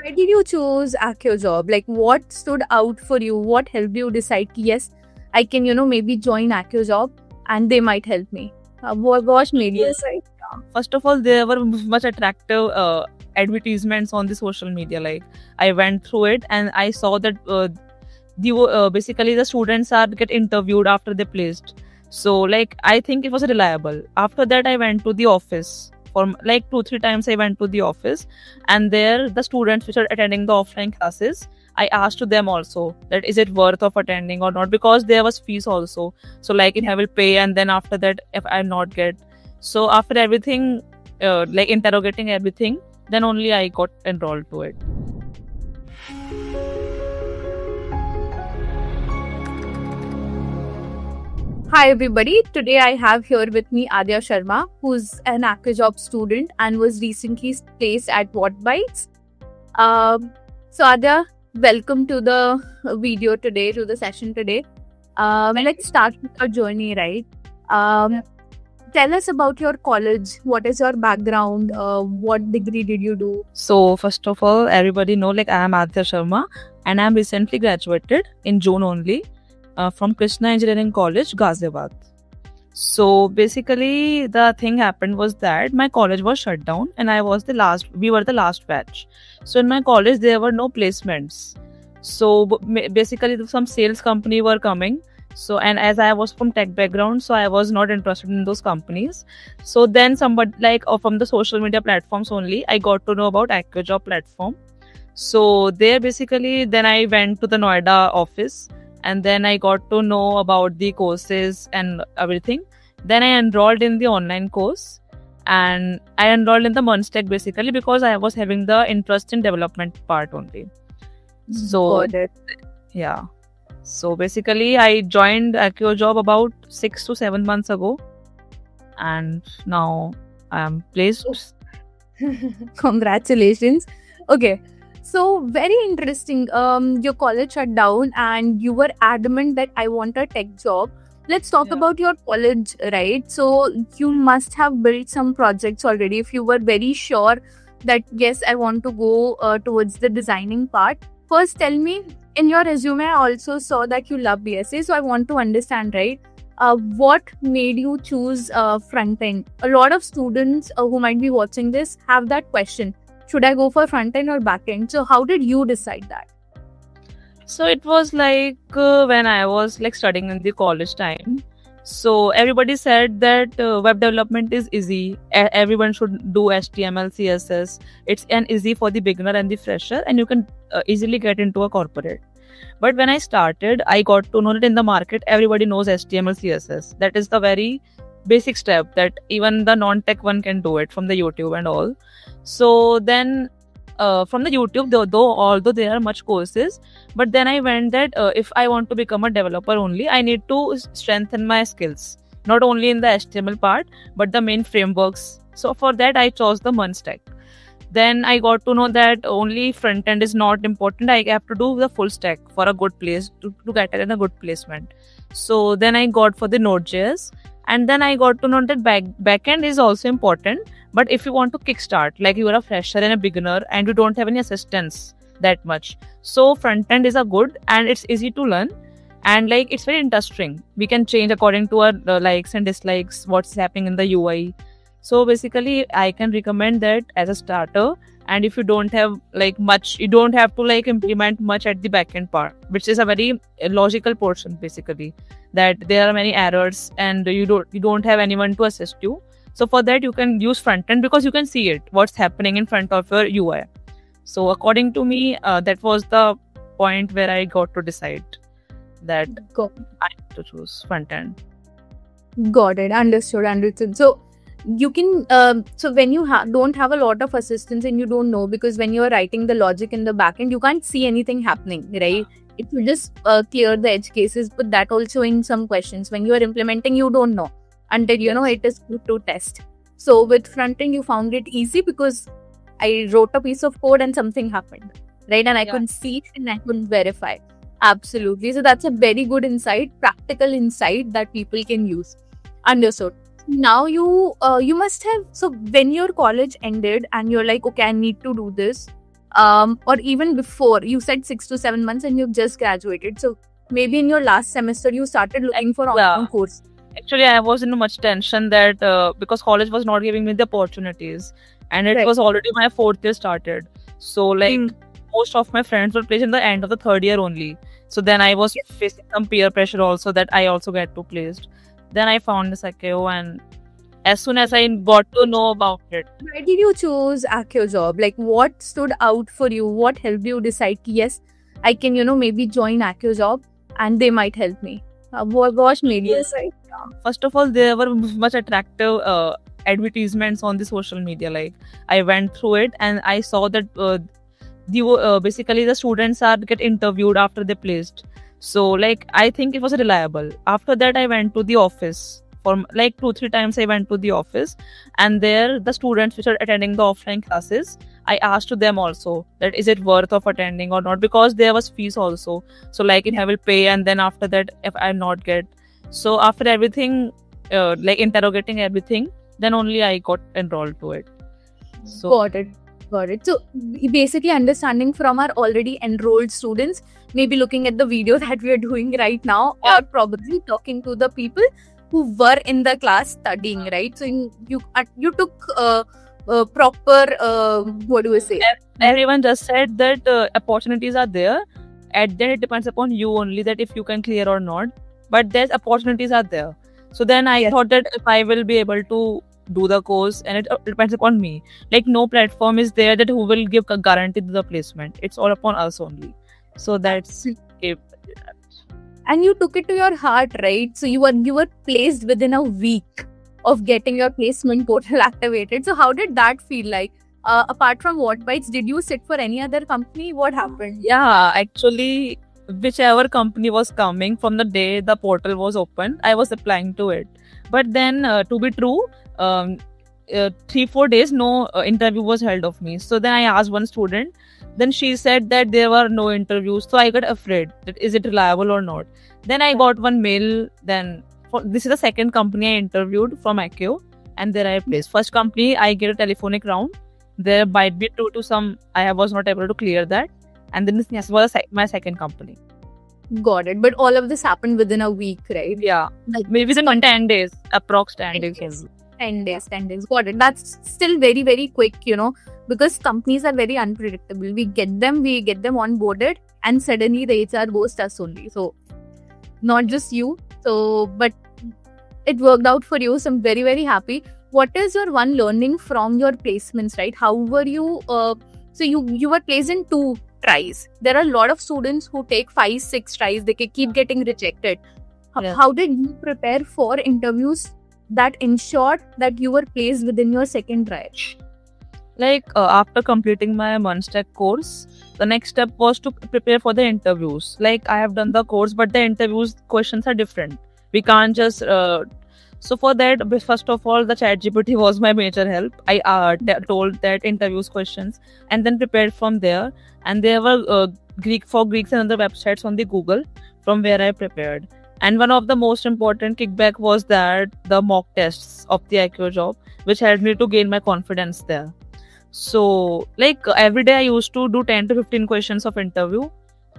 Why did you choose AccioJob? Like, what stood out for you? What helped you decide, yes, I can, maybe join AccioJob and they might help me? What made you decide? First of all, there were much attractive advertisements on the social media. Like, I went through it and I saw that basically the students are get interviewed after they placed. So like, I think it was reliable. After that, I went to the office. For like 2-3 times I went to the office, and there the students which are attending the offline classes, I asked to them also that is it worth of attending or not, because there was fees also. So like, I will pay, and then after that, if I not get, so after everything, like interrogating everything, then only I got enrolled to it. Hi everybody, today I have here with me Adya Sharma, who's an AccioJob student and was recently placed at WhatBytes. So Adya, welcome to the video today, to the session today. Let's start with our journey, right? Tell us about your college. What is your background? What degree did you do? So first of all, everybody know like I am Adya Sharma, and I am recently graduated in June only. From Krishna Engineering College, Ghaziabad. So basically, the thing happened was that my college was shut down, and we were the last batch. So in my college, there were no placements. So basically, some sales company were coming. So, and as I was from tech background, so I was not interested in those companies. So then somebody from the social media platforms only, I got to know about AccioJob platform. So there basically, then I went to the Noida office. And then I got to know about the courses and everything. Then I enrolled in the online course, and I enrolled in the Munstech basically because I was having the interest in development part only. So Got it. Yeah. So basically, I joined AccioJob about 6 to 7 months ago, and now I am placed. Congratulations. Okay. So very interesting. Your college shut down and you were adamant that I want a tech job. Let's talk about your college, right? So you must have built some projects already if you were very sure that yes, I want to go towards the designing part. First, tell me, in your resume, I also saw that you love BSA. So I want to understand, right? What made you choose front end? A lot of students who might be watching this have that question. Should I go for front end or back end? So how did you decide that? So it was like when I was like studying in the college time. So everybody said that web development is easy. Everyone should do HTML, CSS. It's easy for the beginner and the fresher, and you can easily get into a corporate. But when I started, I got to know that in the market, everybody knows HTML, CSS. That is the very basic step that even the non-tech one can do it from the YouTube and all. So then from the YouTube, although there are much courses, but then I went that if I want to become a developer only, I need to strengthen my skills, not only in the HTML part, but the main frameworks. So for that, I chose the Munstech. Then I got to know that only front end is not important. I have to do the full stack for a good place to get in a good placement. So then I got for the Node.js. And then I got to know that backend is also important. But if you want to kickstart, like you are a fresher and a beginner and you don't have any assistance that much, so front end is a good and it's easy to learn, and like it's very interesting. We can change according to our likes and dislikes, what's happening in the UI. So basically, I can recommend that as a starter. And if you don't have like much, you don't have to like implement much at the backend part, which is a very logical portion basically. That there are many errors and you don't have anyone to assist you. So for that, you can use front end because you can see it, what's happening in front of your UI. So according to me, that was the point where I got to decide that I have to choose front end. Got it. Understood. So you can so when you don't have a lot of assistance and you don't know, because when you're writing the logic in the backend, you can't see anything happening, right? It will just clear the edge cases, but that also in some questions when you are implementing, you don't know until it is good to test. So with front end, you found it easy because I wrote a piece of code and something happened, right? And I couldn't see it and I couldn't verify. Absolutely. So that's a very good insight, practical insight that people can use. Understood. Now you must have, so when your college ended and you're like, okay, I need to do this, or even before? You said 6 to 7 months, and you've just graduated. So maybe in your last semester, you started looking for online course. Actually, I was in much tension that because college was not giving me the opportunities, and it was already my 4th year started. So most of my friends were placed in the end of the 3rd year only. So then I was facing some peer pressure also that I also get to placed. Then I found this Accio, and as soon as I got to know about it. Why did you choose Accio job? Like, what stood out for you? What helped you decide, yes, I can, maybe join Accio job and they might help me? What made you decide? First of all, there were much attractive advertisements on the social media. Like, I went through it and I saw that basically the students are get interviewed after they placed. So like, I think it was reliable. After that, I went to the office. For like 2-3 times I went to the office, and there the students which are attending the offline classes, I asked to them also that is it worth of attending or not, because there was fees also. So like, I will pay, and then after that, if I not get, so after everything, like interrogating everything, then only I got enrolled to it. So got it. So basically, understanding from our already enrolled students, maybe looking at the video that we are doing right now, or probably talking to the people who were in the class studying, right? So you took proper, what do we say? Everyone just said that opportunities are there. At then it depends upon you only that if you can clear or not. But there's opportunities are there. So then I thought that if I will be able to do the course, and it depends upon me. Like, no platform is there that who will give a guarantee to the placement. It's all upon us only. So that's it. And you took it to your heart, right? So you were placed within a week of getting your placement portal activated. So how did that feel like? Apart from WhatBytes, did you sit for any other company? What happened? Yeah, actually, whichever company was coming from the day the portal was open, I was applying to it. But then, to be true, 3-4 days no interview was held of me. So then I asked one student. Then she said that there were no interviews. So I got afraid that is it reliable or not. Then I got one mail. Then this is the second company I interviewed from Accio, and there I placed. First company I get a telephonic round. There might be 2 to some I was not able to clear that, and then this was my second company. Got it. But all of this happened within a week, right? Yeah, like maybe within 10 days, approx 10 days. 10 days. Got it. That's still very, very quick, because companies are very unpredictable. We get them onboarded, and suddenly the HR ghosts us only. So not just you. So, but it worked out for you. So I'm very, very happy. What is your one learning from your placements, right? How were you? So you were placed in 2 tries. There are a lot of students who take 5-6 tries. They keep getting rejected. How did you prepare for interviews that ensured that you were placed within your second try? Like, after completing my Munstack course, the next step was to prepare for the interviews. Like, I have done the course, but the interviews questions are different. We can't just so for that, first of all, the ChatGPT was my major help. I told that interviews questions and then prepared from there. And there were Greeks and other websites on the Google from where I prepared. And one of the most important kickback was that the mock tests of the Accio job, which helped me to gain my confidence there. So, like, every day I used to do 10 to 15 questions of interview,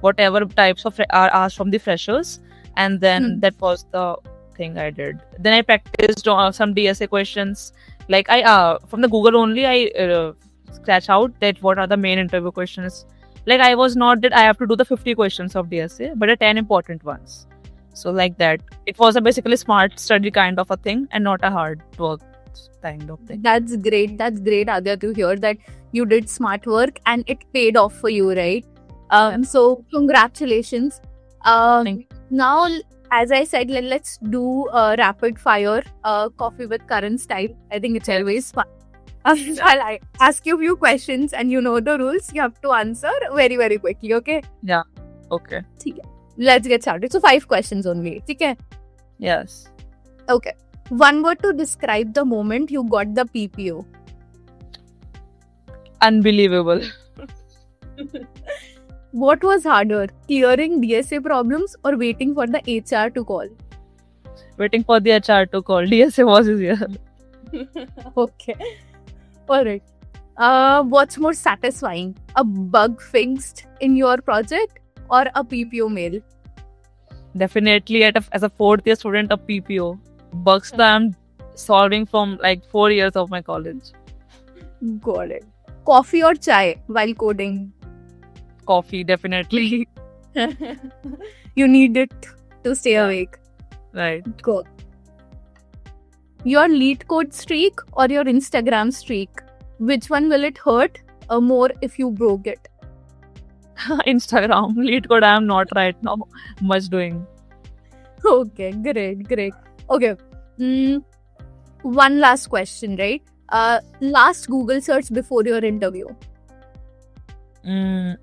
whatever types of are asked from the freshers. And then that was the thing I did. Then I practiced some DSA questions. Like, I from the Google only, I scratch out that what are the main interview questions. Like, I was not that I have to do the 50 questions of DSA, but the 10 important ones. So like that, it was a basically smart study kind of a thing and not a hard work kind of thing. That's great, Adya, to hear that you did smart work and it paid off for you, right? So congratulations. Now, as I said, let's do rapid fire coffee with Karan style. I think it's always fun. I'll ask you a few questions and you know the rules. You have to answer very, very quickly, okay? Yeah, okay. Let's get started. So 5 questions only, okay? Yes. Okay. One word to describe the moment you got the PPO. Unbelievable. What was harder, clearing DSA problems or waiting for the HR to call? Waiting for the HR to call. DSA was easier. Okay. Alright. What's more satisfying, a bug fixed in your project or a PPO mail? Definitely as a fourth year student, a PPO. Bugs that I'm solving from like 4 years of my college. Got it. Coffee or chai while coding? Coffee, definitely. You need it to stay awake. Right. Go. Your lead code streak or your Instagram streak? Which one will it hurt more if you broke it? Instagram. Lead code I am not right now much doing. Okay, great. Okay. One last question, right? Last Google search before your interview. The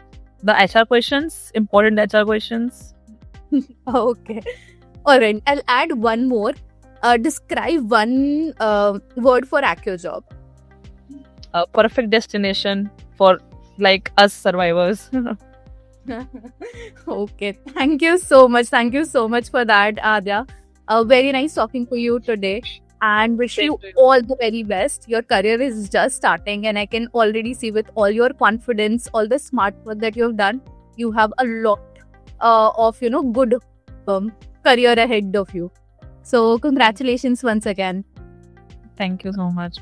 HR questions, important HR questions. Okay. Alright, I'll add one more. Describe one word for AccioJob. A perfect destination for like us survivors. Okay, thank you so much for that, Adya. Very nice talking to you today, and wish you all the very best. Your career is just starting, and I can already see with all your confidence, all the smart work that you have done, you have a lot of good career ahead of you. So congratulations once again. Thank you so much.